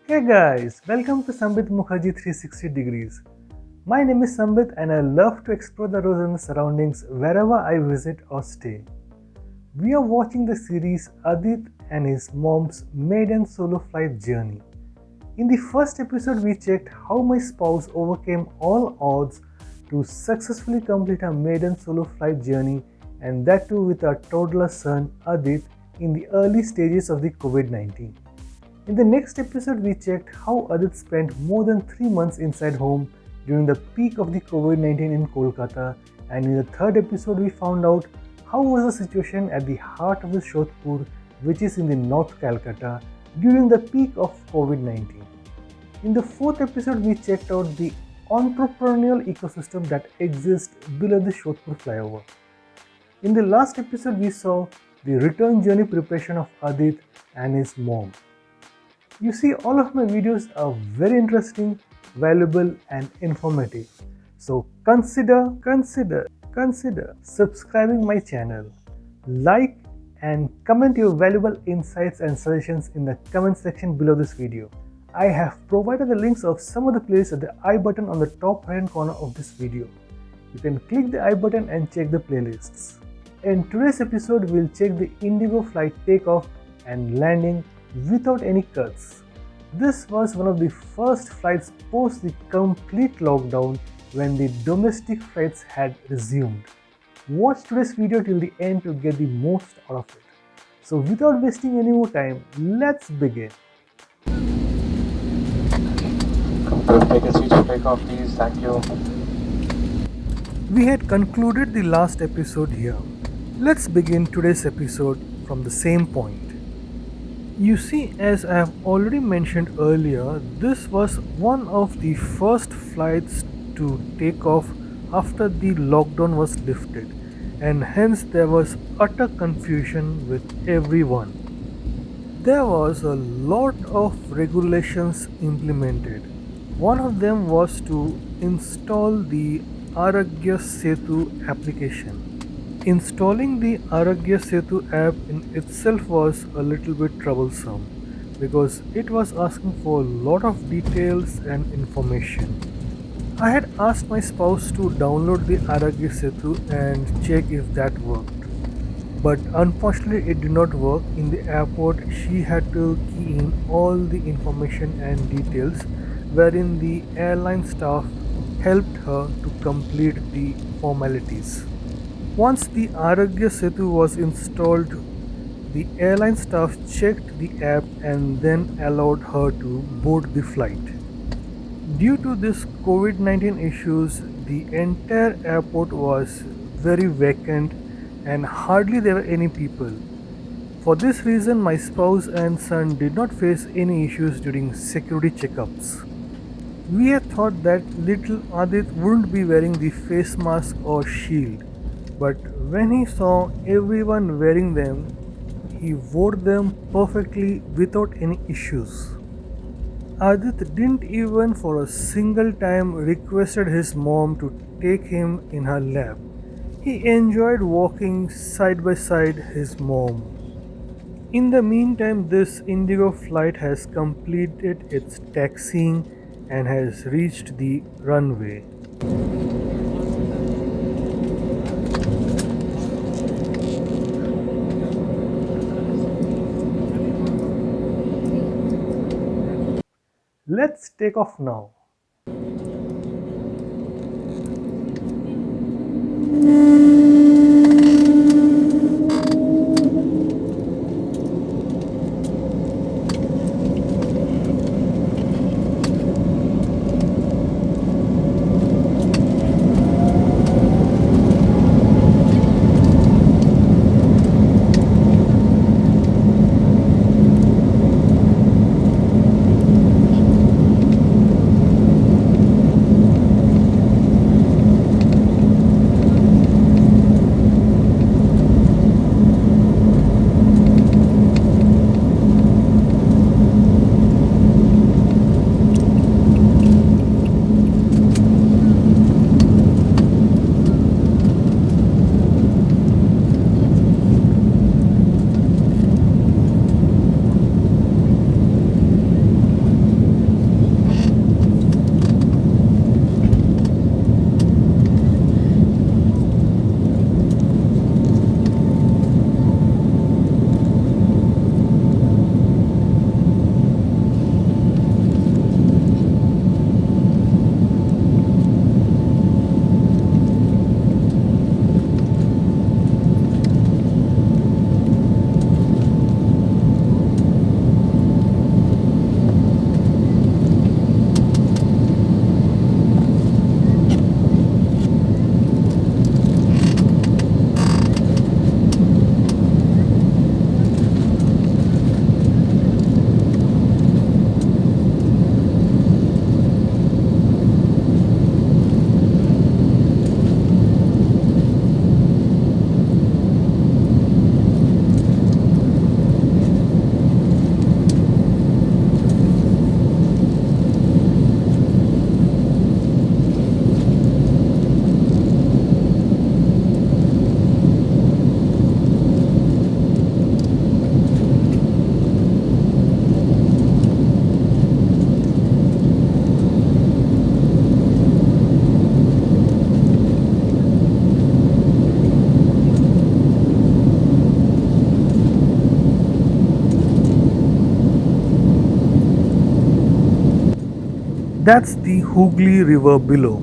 Hey guys, welcome to Sambit Mukherjee 360 Degrees. My name is Sambit and I love to explore the roads and the surroundings wherever I visit or stay. We are watching the series Adit and his mom's maiden solo flight journey. In the first episode, we checked how my spouse overcame all odds to successfully complete her maiden solo flight journey, and that too with our toddler son Adit in the early stages of the COVID 19. In the next episode, we checked how Adit spent more than 3 months inside home during the peak of the COVID 19 in Kolkata, and in the third episode, we found out how was the situation at the heart of the Shodhpur, which is in the North Calcutta, during the peak of COVID 19. In the fourth episode, we checked out the entrepreneurial ecosystem that exists below the Shodhpur flyover. In the last episode, we saw the return journey preparation of Adit and his mom. You see, all of my videos are very interesting, valuable, and informative. So consider subscribing my channel. Like and comment your valuable insights and suggestions in the comment section below this video. I have provided the links of some of the playlists at the I button on the top right hand corner of this video. You can click the I button and check the playlists. In today's episode, we'll check the Indigo flight takeoff and landing without any cuts. This was one of the first flights post the complete lockdown when the domestic flights had resumed. Watch today's video till the end to get the most out of it. So without wasting any more time, let's begin. Take a seat for takeoff, please. Thank you. We had concluded the last episode here. Let's begin today's episode from the same point. You see, as I have already mentioned earlier, this was one of the first flights to take off after the lockdown was lifted, and hence there was utter confusion with everyone. There was a lot of regulations implemented. One of them was to install the Aragya Setu application. Installing the Aragya Setu app in itself was a little bit troublesome because it was asking for a lot of details and information. I had asked my spouse to download the Aragya Setu and check if that worked. But unfortunately, it did not work. In the airport, she had to key in all the information and details, wherein the airline staff helped her to complete the formalities. Once the Aragya Setu was installed, the airline staff checked the app and then allowed her to board the flight. Due to this COVID 19 issues, the entire airport was very vacant and hardly there were any people. For this reason, my spouse and son did not face any issues during security checkups. We had thought that little Adit wouldn't be wearing the face mask or shield, but when he saw everyone wearing them, he wore them perfectly without any issues. Adit didn't even for a single time requested his mom to take him in her lap. He enjoyed walking side by side his mom. In the meantime, this Indigo flight has completed its taxiing and has reached the runway. Let's take off now. That's the Hooghly River below.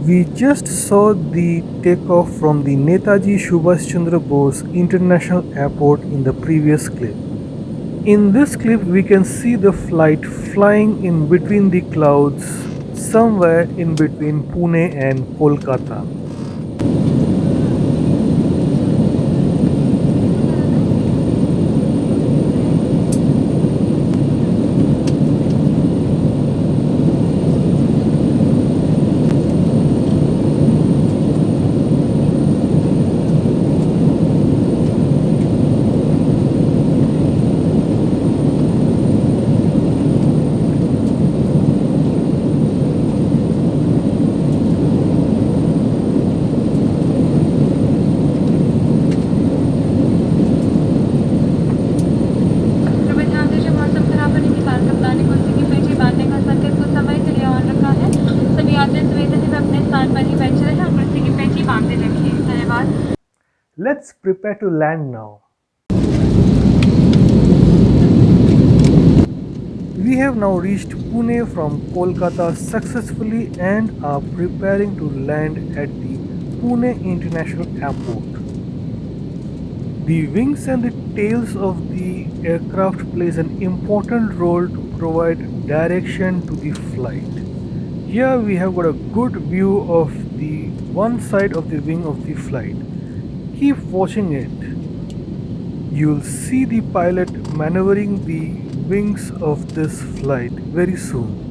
We just saw the takeoff from the Netaji Subhash Chandra Bose International Airport in the previous clip. In this clip, we can see the flight flying in between the clouds, somewhere in between Pune and Kolkata. कृपया ध्यान दीजिए मौसम खराब होने के कारण कप्तान ने कुर्सी की पेटी बांधने का संकेत कुछ समय के लिए ऑन रखा है। सभी यात्री सुविधा से अपने स्थान पर ही बैठे रहें और कुर्सी की पेटी बांधे रखिए। धन्यवाद। Let's prepare to land now. We have now reached Pune from Kolkata successfully and are preparing to land at the Pune International Airport. The wings and the tails of the aircraft plays an important role to provide direction to the flight. Here we have got a good view of the one side of the wing of the flight. Keep watching it. You'll see the pilot maneuvering the wings of this flight very soon.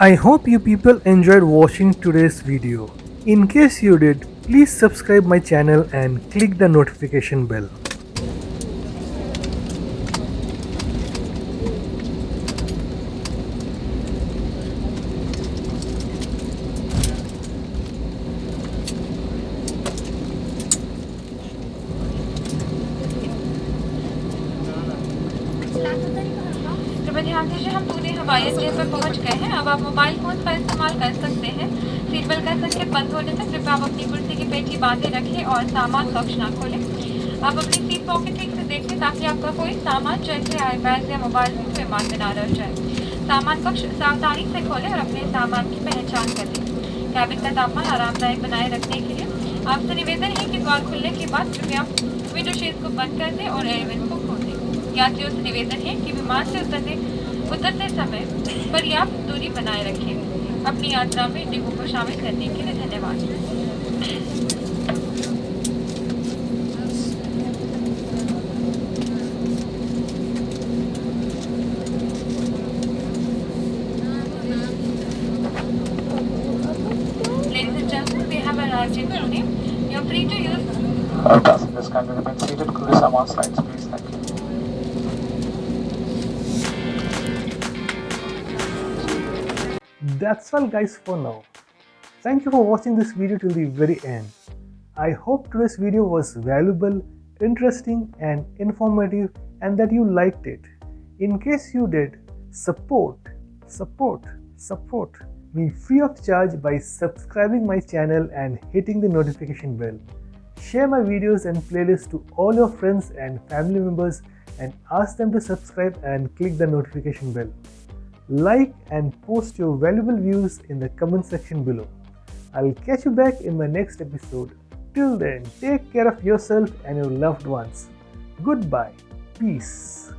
I hope you people enjoyed watching today's video. In case you did, please subscribe my channel and click the notification bell. कृपया ध्यान दीजिए, हम पुणे हवाई अड्डे पर पहुंच गए हैं। अब आप मोबाइल फोन का इस्तेमाल कर सकते हैं। सीट बेल्ट का संकेत बंद होने तक कृपया आप अपनी कुर्सी की पेटी बांधे रखें और सामान कक्ष ना खोलें। आप अपनी सीट पॉकेट ठीक से देखें ताकि आपका कोई सामान जैसे आईपैड या मोबाइल फोन विमान में ना रह जाए। सामान कक्ष सावधानी से खोलें और अपने सामान की पहचान करें। कैबिन का तापमान आरामदायक बनाए रखने के लिए आपसे निवेदन है कि द्वार खुलने के बाद कृपया विंडो शेड को बंद कर दें और एयरवेंट को खोल दें। यात्रियों से निवेदन है कि विमान से उतरते समय पर्याप्त दूरी बनाए रखें। अपनी यात्रा में इंडिगो को शामिल करने के लिए धन्यवाद। Ladies and gentlemen, we have arrived in Pune. You are free to use. All passengers kindly remain seated. Crew is on slides, please. Thank you. That's all guys for now. Thank you for watching this video till the very end. I hope today's video was valuable, interesting and informative and that you liked it. In case you did, support me free of charge by subscribing my channel and hitting the notification bell. Share my videos and playlists to all your friends and family members and ask them to subscribe and click the notification bell. Like and post your valuable views in the comment section below. I'll catch you back in my next episode. Till then, take care of yourself and your loved ones. Goodbye. Peace.